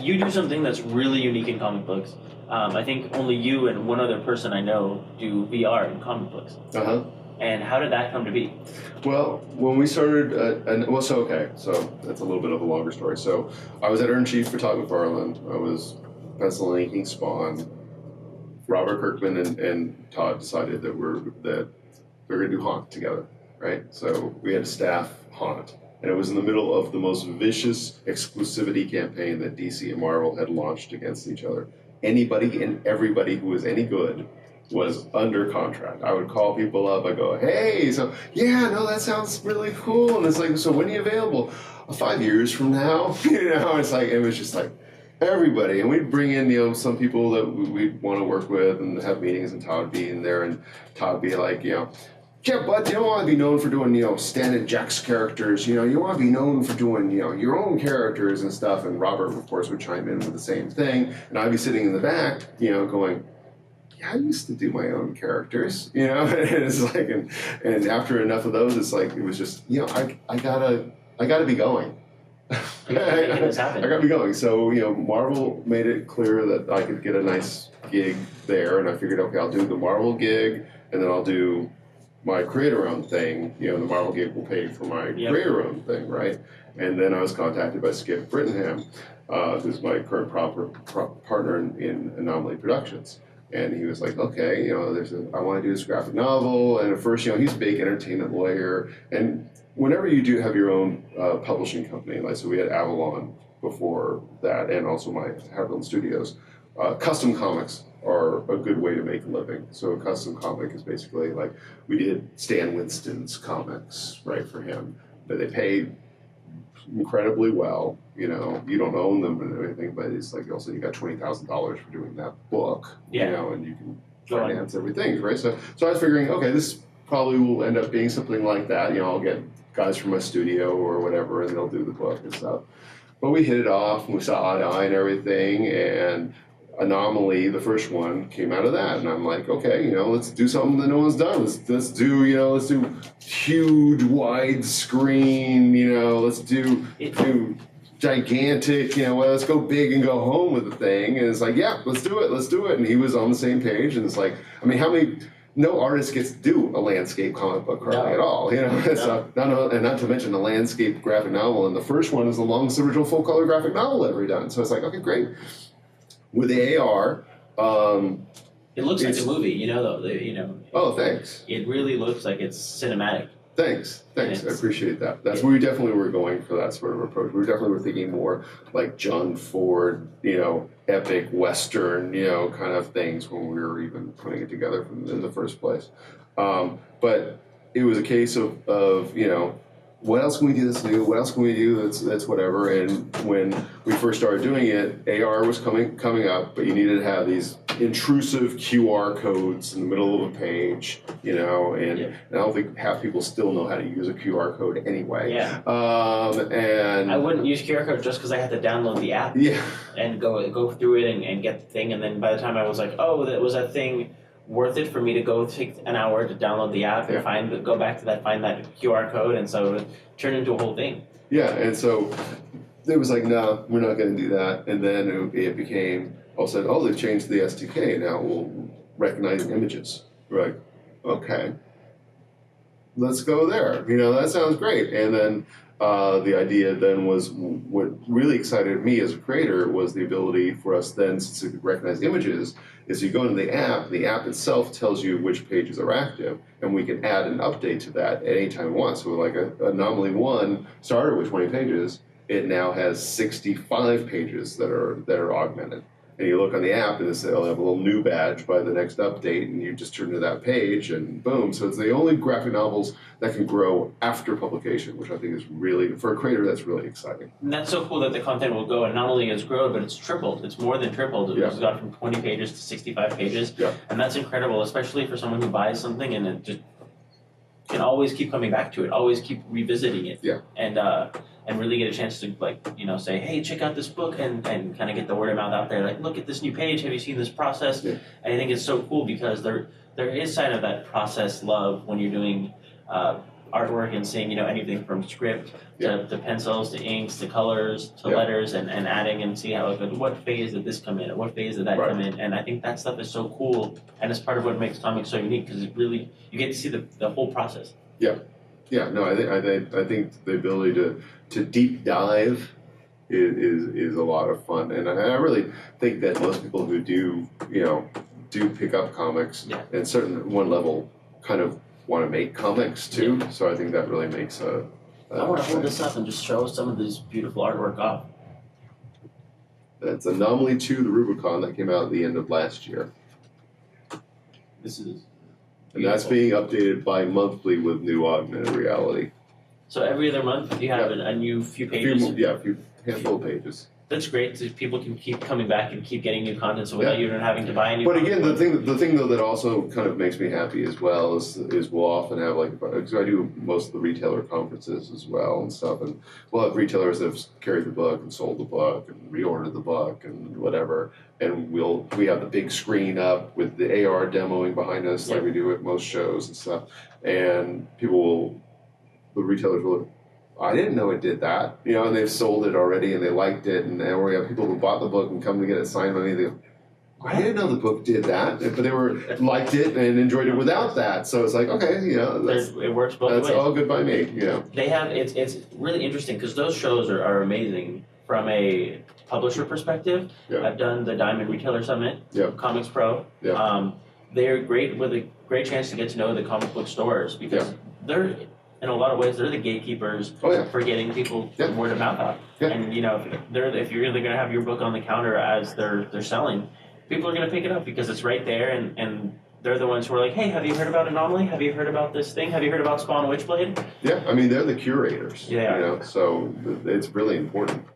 you do something that's really unique in comic books. I think only you and one other person I know do VR in comic books. And how did that come to be? Well, when we started, so that's a little bit of a longer story. So I was editor-in-chief for Todd McFarlane. I was pencil and inking Spawn. Robert Kirkman and Todd decided that we're going to do Haunt together, right? So we had to staff Haunt. And it was in the middle of the most vicious exclusivity campaign that DC and Marvel had launched against each other. Anybody and everybody who was any good was under contract. I would call people up, I go, hey, that sounds really cool. And it's like, so when are you available? 5 years from now? It's like, it was just like everybody. And we'd bring in, some people that we'd want to work with and have meetings, and Todd would be in there, and Todd would be like, yeah, but you don't want to be known for doing, Stan and Jack's characters. You want to be known for doing, your own characters and stuff. And Robert, of course, would chime in with the same thing. And I'd be sitting in the back, going, I used to do my own characters, and it's like, and after enough of those, it's like, it was just, I gotta be going. I gotta be going. So, Marvel made it clear that I could get a nice gig there, and I figured, okay, I'll do the Marvel gig, and then I'll do my creator-owned thing. The Marvel gig will pay for my creator-owned thing, right? And then I was contacted by Skip Brittenham, who's my current partner in Anomaly Productions. And he was like, okay, I want to do this graphic novel. And at first, he's a big entertainment lawyer. And whenever you do have your own publishing company, like, so we had Avalon before that, and also my Haberlin Studios, custom comics are a good way to make a living. So a custom comic is basically like, we did Stan Winston's comics, right, for him. But they pay incredibly well. You don't own them and everything, but it's like, also you got $20,000 for doing that book, and you can finance everything, right? So I was figuring, okay, this probably will end up being something like that. I'll get guys from my studio or whatever, and they'll do the book and stuff. But we hit it off, and we saw eye to eye and everything, and Anomaly, the first one, came out of that, and I'm like, okay, let's do something that no one's done. Let's do huge widescreen, let's do gigantic, let's go big and go home with the thing. And it's like, yeah, let's do it. And he was on the same page, and it's like, no artist gets to do a landscape comic book hardly at all, So, not to mention the landscape graphic novel, and the first one is the longest original full color graphic novel ever done. So it's like, okay, great. With the AR, it looks like a movie, though. Oh, thanks. It really looks like it's cinematic. Thanks. I appreciate that. We definitely were going for that sort of approach. We definitely were thinking more like John Ford, epic Western, kind of things when we were even putting it together in the first place. But it was a case of what else can we do that's new? What else can we do that's whatever? And when we first started doing it, AR was coming up, but you needed to have these intrusive QR codes in the middle of a page, and I don't think half people still know how to use a QR code anyway. Yeah. And I wouldn't use QR code just because I had to download the app. Yeah. And go through it and get the thing, and then by the time I was like, oh, that was that thing worth it for me to go take an hour to download the app and find that QR code, and so it turned into a whole thing. Yeah, and so it was like, no, we're not going to do that. And then it became, all of a sudden, they've changed the SDK. Now we'll recognize images. We're like, okay, let's go there. That sounds great. And then the idea then was, what really excited me as a creator was the ability for us then to recognize images. Is you go into the app itself tells you which pages are active, and we can add an update to that at any time we want. So like Anomaly 1 started with 20 pages, it now has 65 pages that are augmented. And you look on the app, and they'll have a little new badge by the next update, and you just turn to that page, and boom. So it's the only graphic novels that can grow after publication, which I think is really, for a creator, that's really exciting. And that's so cool that the content will go, and not only has grown, but it's tripled. It's more than tripled. It's gone from 20 pages to 65 pages. Yeah. And that's incredible, especially for someone who buys something and it just can always keep coming back to it, always keep revisiting it. Yeah. And really get a chance to say, hey, check out this book, and kind of get the word of mouth out there. Like, look at this new page. Have you seen this process? Yeah. And I think it's so cool because there is side of that process love when you're doing artwork and seeing, anything from script to pencils to inks to colors to letters and adding and see how what phase did this come in, or what phase did that come in, and I think that stuff is so cool, and it's part of what makes comics so unique because it really you get to see the whole process. Yeah, no, I think the ability to deep dive is a lot of fun, and I really think that most people who do pick up comics and certain one level kind of want to make comics too. Yeah. So I think that really makes a. I want to hold this up and just show some of this beautiful artwork off. That's Anomaly 2, the Rubicon that came out at the end of last year. This is. And that's being updated bi-monthly with new augmented reality. So every other month you have a new few pages? A few handful of pages. That's great, so people can keep coming back and keep getting new content so without you even having to buy any. But again, the thing though that also kind of makes me happy as well is we'll often have because I do most of the retailer conferences as well and stuff, and we'll have retailers that have carried the book and sold the book and reordered the book and whatever, and we have the big screen up with the AR demoing behind us like we do at most shows and stuff, and the retailers will. I didn't know it did that, and they've sold it already and they liked it, and we have people who bought the book and come to get it signed by me. They go, I didn't know the book did that, but they liked it and enjoyed it without that. So it's like, okay, it works both ways. That's all good by me, They have it's really interesting because those shows are amazing from a publisher perspective. Yeah. I've done the Diamond Retailer Summit, Comics Pro. Yeah. They're great with a great chance to get to know the comic book stores because they're. In a lot of ways, they're the gatekeepers for getting people word of mouth out. Yeah. And if you're going to have your book on the counter as they're selling, people are going to pick it up because it's right there, and they're the ones who are like, hey, have you heard about Anomaly? Have you heard about this thing? Have you heard about Spawn Witchblade? Yeah, I mean they're the curators. Yeah. So it's really important.